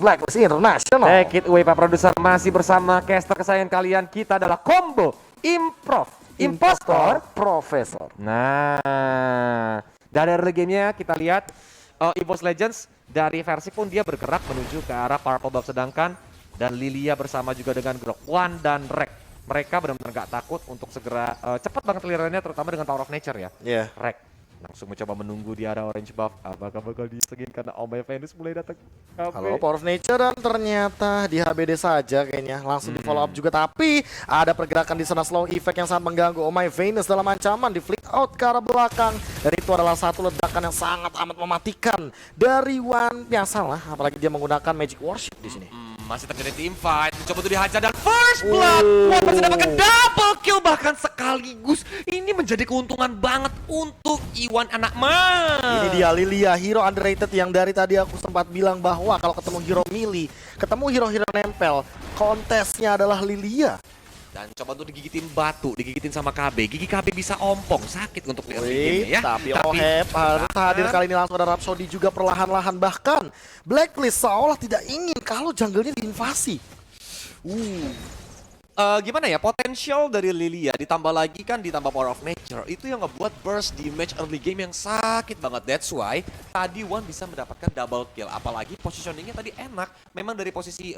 Blacklist International. Take it away Pak Produser, masih bersama caster kesayangan kalian. Kita adalah combo Impostor Profesor. Nah, dari early gamenya kita lihat EVOS Legends dari versi pun dia bergerak menuju ke arah Purple Buff, sedangkan dan Lilia bersama juga dengan Grok One dan Rek. Mereka benar-benar gak takut untuk segera cepat banget clearannya, terutama dengan Power of Nature ya. Iya. Rek langsung mencoba menunggu di arah orange buff. Apakah bakal disegin karena Omega Venus mulai datang. Halo Power of Nature, dan ternyata di HBD saja kayaknya langsung di follow up juga, tapi ada pergerakan di sana, slow effect yang sangat mengganggu. Oh my Venus dalam ancaman di flick out ke arah belakang, dan itu adalah satu ledakan yang sangat amat mematikan dari One. Biasalah, apalagi dia menggunakan Magic Worship di sini. Masih terjadi team fight, mencoba untuk dihajar dan first blood. One masih dapatkan double kill bahkan sekaligus. Ini menjadi keuntungan banget untuk Iwan anak mas. Ini dia Lilia, hero underrated yang dari tadi aku sempat bilang bahwa kalau ketemu hero melee, ketemu hero-hero nempel, kontesnya adalah Lilia. Dan coba untuk digigitin batu, digigitin sama KB. Gigi KB bisa ompong, sakit untuk lihat gamenya ya. Tapi Oheb harus hadir kali ini, langsung ada Rhapsody juga perlahan-lahan. Bahkan Blacklist seolah tidak ingin kalau jungle-nya diinvasi. Gimana ya, potensial dari Lilia ditambah lagi kan ditambah Power of Nature, itu yang ngebuat burst di match early game yang sakit banget. That's why tadi One bisa mendapatkan double kill, apalagi positioningnya tadi enak. Memang dari posisi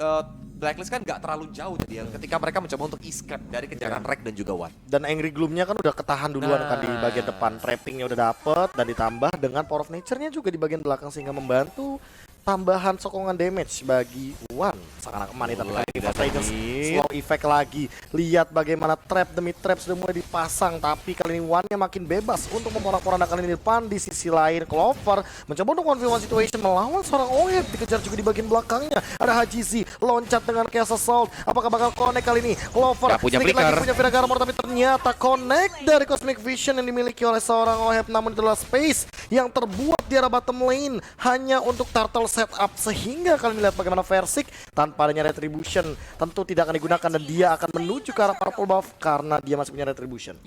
Blacklist kan gak terlalu jauh jadi ketika mereka mencoba untuk escape dari kejaran Rek dan juga One. Dan Angry Gloom-nya kan udah ketahan duluan kan di bagian depan, trappingnya udah dapet, dan ditambah dengan Power of Nature-nya juga di bagian belakang sehingga membantu tambahan sokongan damage bagi One. Sangat aman itu, slow effect lagi. Lihat bagaimana trap demi trap sudah mulai dipasang, tapi kali ini One-nya makin bebas untuk memporak-porandakan ini depan. Di sisi lain Clover mencoba untuk confirm situation melawan seorang Oheb, dikejar juga di bagian belakangnya. Ada Hajizi loncat dengan Chaos Assault. Apakah bakal connect kali ini? Clover punya sedikit lagi punya Virage Armor, tapi ternyata connect dari Cosmic Vision yang dimiliki oleh seorang Oheb. Namun itulah space yang terbuat di arah bottom lane hanya untuk Turtle setup, sehingga kalian lihat bagaimana Versik tanpa adanya Retribution tentu tidak akan digunakan, dan dia akan menuju ke arah Purple Buff karena dia masih punya Retribution.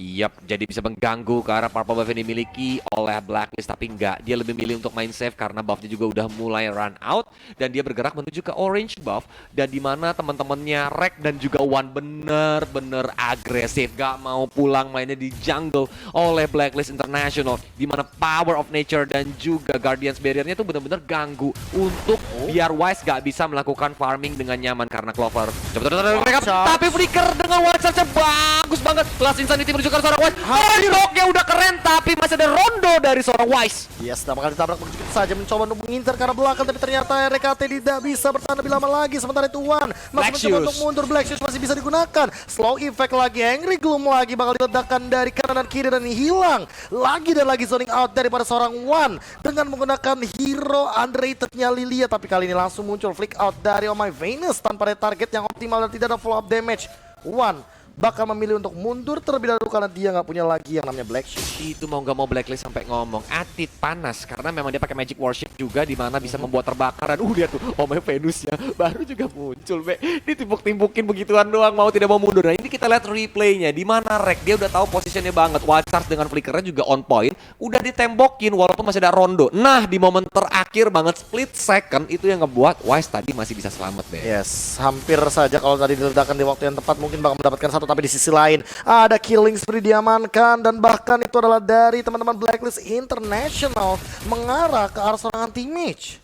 Jadi bisa mengganggu ke arah Purple Buff yang dimiliki oleh Blacklist, tapi enggak, dia lebih milih untuk main safe karena buffnya juga udah mulai run out, dan dia bergerak menuju ke orange buff, dan dimana teman-temannya Rek dan juga One bener-bener agresif, gak mau pulang mainnya di jungle oleh Blacklist International, dimana Power of Nature dan juga Guardians Barrier-nya tuh bener-bener ganggu untuk biar Wise gak bisa melakukan farming dengan nyaman karena Clover. Mereka, tapi Flicker dengan one charge bagus banget. Last Insanity menuju ke seorang Wise. Roundhook-nya udah keren, tapi masih ada rondo dari seorang Wise. Yes, bakal ditabrak begitu saja, mencoba untuk mengincar ke arah belakang, tapi ternyata RKT tidak bisa bertahan lebih lama lagi. Sementara itu One masih mencoba untuk mundur, Black Shoes masih bisa digunakan. Slow effect lagi, Angry Gloom lagi bakal diledakkan dari kanan dan kiri, dan hilang lagi dan lagi zoning out daripada seorang One dengan menggunakan hero underrated-nya Lilia. Tapi kali ini langsung muncul flick out dari Oh My Venus tanpa ada target yang optimal dan tidak ada follow up damage. One bakal memilih untuk mundur terlebih dahulu karena dia nggak punya lagi yang namanya Black Shoes. Itu mau nggak mau Blacklist sampai ngomong atit panas karena memang dia pakai Magic Worship juga, di mana bisa membuat terbakar. Dan lihat tuh Oh My Venusnya baru juga muncul, ditimbuk-timbukin begituan doang, mau tidak mau mundur. Nah ini kita lihat replaynya, di mana Rek dia udah tahu posisinya banget, Wild Charge dengan flickernya juga on point, udah ditembokin walaupun masih ada rondo. Nah di momen terakhir banget, split second, itu yang ngebuat Wise tadi masih bisa selamat deh. Yes, hampir saja kalau tadi diledakan di waktu yang tepat mungkin bakal mendapatkan satu, tapi di sisi lain ada killing spree diamankan, dan bahkan itu adalah dari teman-teman Blacklist International mengarah ke arah serangan team match.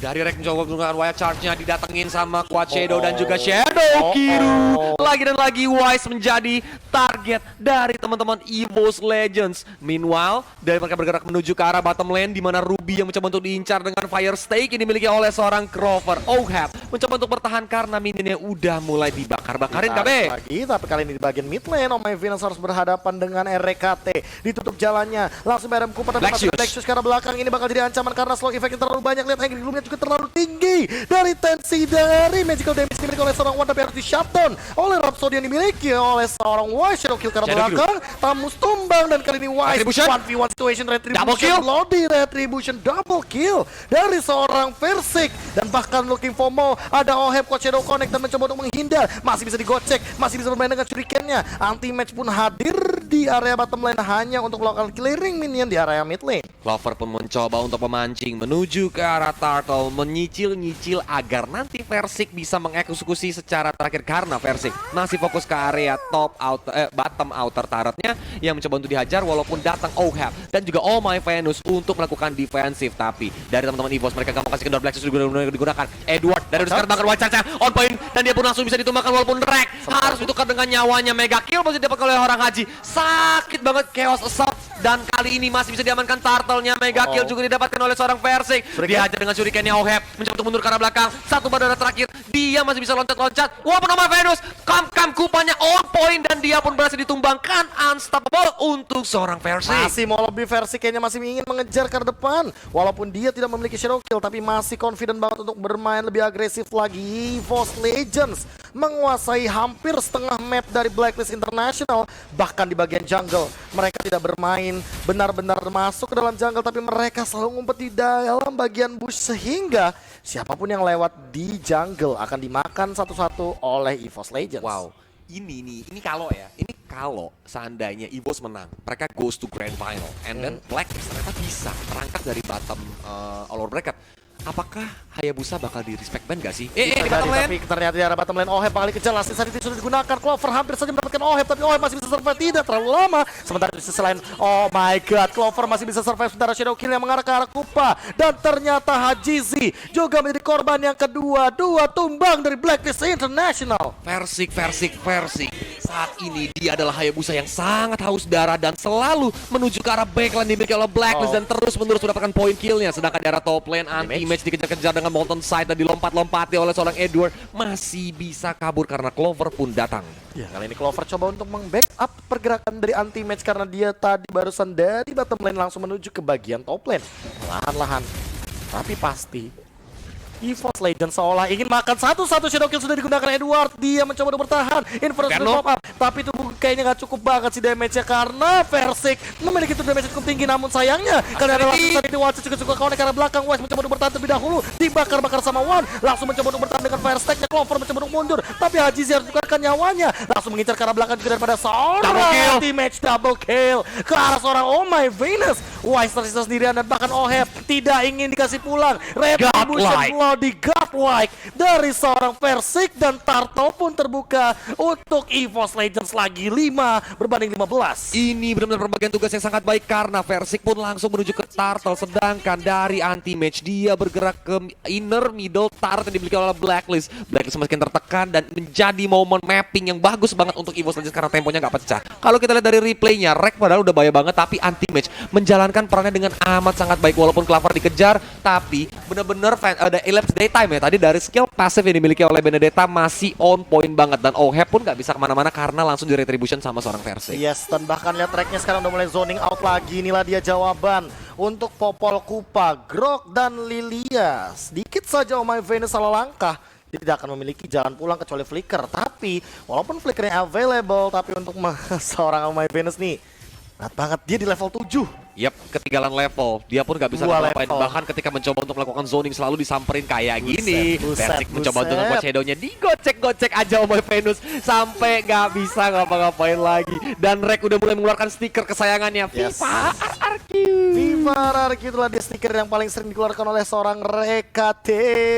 Dari Rek mencoba menggunakan Wild Charge-nya, didatengin sama Quad Shadow dan juga Shadow Kiru. Lagi dan lagi Wise menjadi target dari teman-teman EVOS Legends. Meanwhile, dari mereka bergerak menuju ke arah bottom lane, di mana Ruby yang mencoba untuk diincar dengan Fire Stake yang dimiliki oleh seorang Clover. Oheb mencoba untuk bertahan karena minionnya udah mulai dibakar-bakarin KB. Tapi kali ini di bagian mid lane, Oh My Venus harus berhadapan dengan RKT. Ditutup jalannya, langsung Madam Cooper dan Black Shoes ke arah belakang. Ini bakal jadi ancaman karena slow effect yang terlalu banyak. Lihat Angry Gloom-nya juga terlalu tinggi, dari tensi dari magical damage dimiliki oleh seorang One, tapi harus di shutdown oleh Rhapsody yang dimiliki oleh seorang Wise. Shadow kill ke arah belakang, Tamus tumbang, dan kali ini Wise 1v1 situation, Retribution Lodi, Retribution double kill dari seorang Versik, dan bahkan looking for more. Ada Oheb, Coach Shadow connect dan mencoba untuk menghindar, masih bisa digocek, masih bisa bermain dengan shuriken-nya. Anti match pun hadir di area bottom lane hanya untuk melakukan clearing minion di area mid lane. Clover pun mencoba untuk memancing menuju ke arah Turtle, menyicil-nyicil agar nanti Versik bisa mengeksekusi secara terakhir karena Versik masih fokus ke area bottom outer turretnya yang mencoba untuk dihajar walaupun datang Ohab dan juga All My Venus untuk melakukan defensif. Tapi dari teman-teman EVOS mereka gak mau kasih kendor Black sudah digunakan. Edward dari sekarang bakar one charge on point dan dia pun langsung bisa ditumbangkan walaupun Rek harus ditukar dengan nyawanya. Mega kill masih didapatkan oleh orang Haji. Sakit banget Chaos Assault dan kali ini masih bisa diamankan Turtle-nya. Mega kill juga didapatkan oleh seorang Versik. Dihajar dengan shuriken-nya Ohab, mencoba untuk mundur ke arah belakang. Satu bandara terakhir, dia masih bisa loncat-loncat. Walaupun nama Venus, kam kupanya on point dan dia pun berhasil ditumbangkan. Unstoppable untuk seorang Versik. Masih mau lebih Versik, kayaknya masih ingin mengejar ke depan. Walaupun dia tidak memiliki shadow kill, tapi masih confident banget untuk bermain lebih agresif lagi. EVOS Legends menguasai hampir setengah map dari Blacklist International. Bahkan di bagian jungle, mereka tidak bermain benar-benar masuk ke dalam jungle, tapi mereka selalu ngumpet di dalam bagian bush sehingga siapapun yang lewat di jungle akan dimakan satu-satu oleh EVOS Legends. Wow, ini kalau ya, ini kalau seandainya EVOS menang, mereka goes to grand final, and then Blacklist ternyata bisa merangkak dari bottom all over bracket. Apakah Hayabusa bakal di respect ban gak sih? Bisa Di jadi, bottom lane. tapi ternyata di arah bottom lane Oheb bakal dikejar. Last Insanity sudah digunakan, Clover hampir saja mendapatkan Oheb, tapi Oheb masih bisa survive tidak terlalu lama. Sementara di sisi lain, oh my god, Clover masih bisa survive sementara Shadow Kill yang mengarah ke arah Kupa. Dan ternyata Hajizi juga menjadi korban yang kedua. Dua tumbang dari Blacklist International. Versik. Saat ini dia adalah Hayabusa yang sangat haus darah dan selalu menuju ke arah backline dimiliki oleh Blacklist dan terus-menerus mendapatkan poin killnya. Sedangkan di arah top lane, anti-match dikejar-kejar dengan Molten Side dan dilompat-lompati oleh seorang Edward. Masih bisa kabur karena Clover pun datang. Ya, kali ini Clover coba untuk meng-backup pergerakan dari anti-match karena dia tadi barusan dari bottom lane langsung menuju ke bagian top lane. Lahan-lahan, tapi pasti EVOS Legends seolah ingin makan satu-satu. Shadow Kill sudah digunakan Edward. Dia mencoba untuk bertahan. Inferno sudah pop up, tapi itu kayaknya gak cukup banget sih damage-nya karena Versik memiliki itu damage cukup tinggi. Namun sayangnya karena ada langsung tadi Watch juga kawan ke arah belakang. Wise mencoba untuk bertahan terlebih dahulu, dibakar-bakar sama One. Langsung mencoba untuk bertahan dengan Fire Stack-nya. Clover mencoba untuk mundur, tapi Hajizi harus tukarkan nyawanya. Langsung mengincar ke arah belakang juga daripada seorang anti-match double kill ke arah seorang Oh My Venus. Wise tersisa sendirian dan bahkan Oheb tidak ingin dikasih pulang. Retribution di godlike dari seorang Versik dan Turtle pun terbuka untuk EVOS Legends lagi 5 berbanding 15. Ini benar-benar pembagian tugas yang sangat baik karena Versik pun langsung menuju ke Turtle, sedangkan dari anti-match dia bergerak ke inner middle turret yang dimiliki oleh Blacklist. Blacklist semakin tertekan dan menjadi momen mapping yang bagus banget untuk EVOS Legends karena temponya nggak pecah. Kalau kita lihat dari replaynya, Rek padahal udah bahaya banget tapi anti-match menjalankan perannya dengan amat sangat baik walaupun Clover dikejar, tapi benar-benar ada Elapsed Daytime ya. Tadi dari skill pasif yang dimiliki oleh Benedetta masih on point banget dan Oheb pun nggak bisa kemana-mana karena langsung di retribution sama seorang Versik. Yes, dan bahkan lihat tracknya sekarang udah mulai zoning out lagi. Inilah dia jawaban untuk Popol Kupa, Grok dan Lilia. Sedikit saja Oh My Venus salah langkah, dia tidak akan memiliki jalan pulang kecuali Flicker. Tapi walaupun Flickernya available, tapi untuk seorang Oh My Venus nih berat banget, dia di level 7. Yap, ketinggalan level. Dia pun gak bisa ngapain. Bahkan ketika mencoba untuk melakukan zoning selalu disamperin kayak gini. Versik mencoba untuk nge-watch shadownya, digocek-gocek aja sama Venus sampai gak bisa ngapa-ngapain lagi. Dan Rek udah mulai mengeluarkan stiker kesayangannya, Viva RRQ. Viva RRQ itulah dia stiker yang paling sering dikeluarkan oleh seorang RKT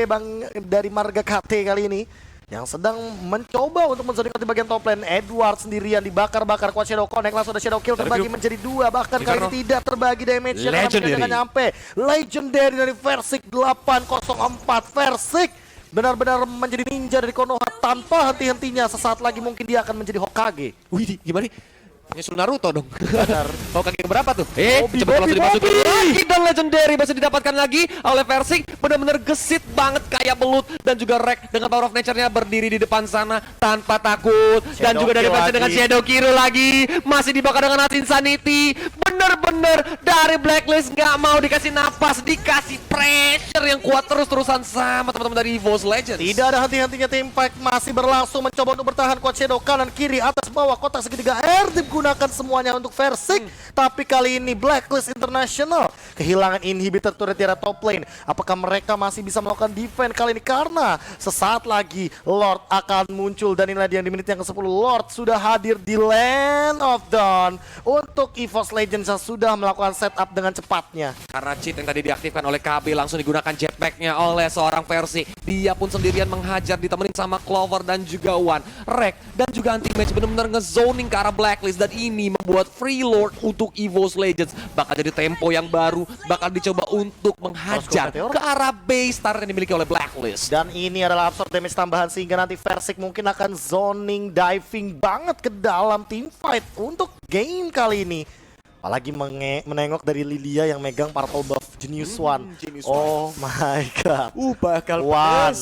Bang dari Marga KT kali ini, yang sedang mencoba untuk menzoning di bagian top lane. Edward sendirian dibakar-bakar kuat Shadow Connect, langsung ada Shadow Kill terbagi menjadi 2, bahkan kali ini tidak terbagi damage-nya karena tidak nyampe. Legendary dari Versik 804. Versik benar-benar menjadi ninja dari Konoha tanpa henti-hentinya. Sesaat lagi mungkin dia akan menjadi Hokage. Wih, gimana nih? Nyusul Naruto dong. Benar. Hokage berapa tuh? Coba langsung dimasukin lagi dan Legendary bisa didapatkan lagi oleh Versik. Benar-benar gesit banget kayak belut. Dan juga Rek dengan Power of Nature-nya berdiri di depan sana tanpa takut. Dan juga dari Versik dengan Shadow Kill lagi. Masih dibakar dengan Insanity. Bener-bener dari Blacklist nggak mau dikasih napas, dikasih pressure yang kuat terus-terusan sama teman-teman dari EVOS Legends. Tidak ada henti-hentinya, tim fight masih berlangsung, mencoba untuk bertahan kuat Shadow kanan kiri atas bawah kotak segitiga air digunakan digunakan semuanya untuk Versik. Tapi kali ini Blacklist International kehilangan inhibitor turret di area top lane. Apakah mereka masih bisa melakukan defense kali ini? Karena sesaat lagi Lord akan muncul. Dan inilah dia yang di menit yang ke-10. Lord sudah hadir di Land of Dawn untuk EVOS Legends yang sudah melakukan setup dengan cepatnya. Karena cheat yang tadi diaktifkan oleh KB langsung digunakan jetpacknya oleh seorang Versi. Dia pun sendirian menghajar ditemenin sama Clover dan juga Wan. Rek dan juga anti-match benar-benar ngezoning ke arah Blacklist. Dan ini membuat Free Lord untuk EVOS Legends bakal jadi tempo yang baru, bakal dicoba untuk menghajar ke arah base turret yang dimiliki oleh Blacklist. Dan ini adalah absorb damage tambahan sehingga nanti Versik mungkin akan zoning diving banget ke dalam team fight untuk game kali ini. Apalagi menengok dari Lilia yang megang purple buff Genius One. Oh my god. Bakal One.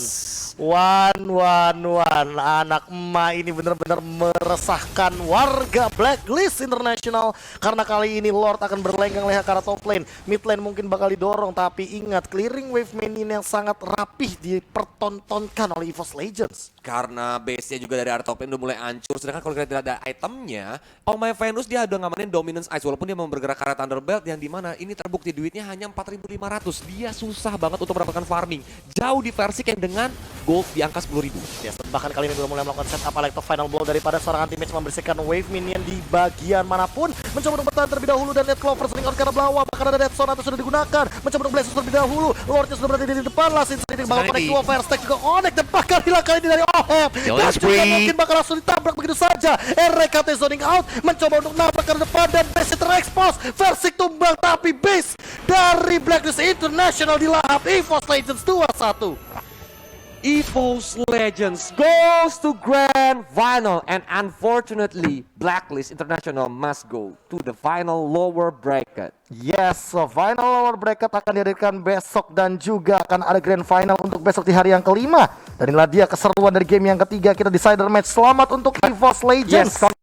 Anak emak ini benar-benar meresahkan warga Blacklist International. Karena kali ini Lord akan berlenggang leha ke arah top lane. Mid lane mungkin bakal didorong. Tapi ingat, clearing wave minion yang sangat rapih dipertontonkan oleh EVOS Legends. Karena base-nya juga dari arah top lane udah mulai hancur. Sedangkan kalau kita tidak ada itemnya, Oh My Venus dia udah ngamanin Dominance Ice. Walaupun dia mau bergerak ke arah Thunderbelt yang dimana ini terbukti duitnya hanya 4.500. Dia susah banget untuk mendapatkan farming. Jauh di Versik yang dengan gold di angka 10.000. Yes, bahkan kali ini udah mulai melakukan setup Electro Final Blow daripada seorang anti-match membersihkan wave minion di bagian manapun. Mencoba untuk bertahan terlebih dahulu dan Net Clover sering out ke arah bawah. Bahkan ada Death Zone atau sudah digunakan. Mencoba untuk Blazers terlebih dahulu. Lordnya sudah berada di depan. Lasin sendiri bakal connect dua Fire Stack juga connect. Dan bahkan hilang kali ini dari Oheb. Dan juga mungkin bakal langsung ditabrak begitu saja. RKT zoning out. Mencoba untuk nabrak ke depan dan base terekspos. Versik tumbang tapi base dari Blacklist International dilahap. EVOS Legends 2-1. EVOS Legends goes to Grand Final and unfortunately Blacklist International must go to the final lower bracket. Yes, so final lower bracket akan dihadirkan besok dan juga akan ada grand final untuk besok di hari yang kelima. Dan inilah dia keseruan dari game yang ketiga kita decider match. Selamat untuk EVOS Legends. Yes.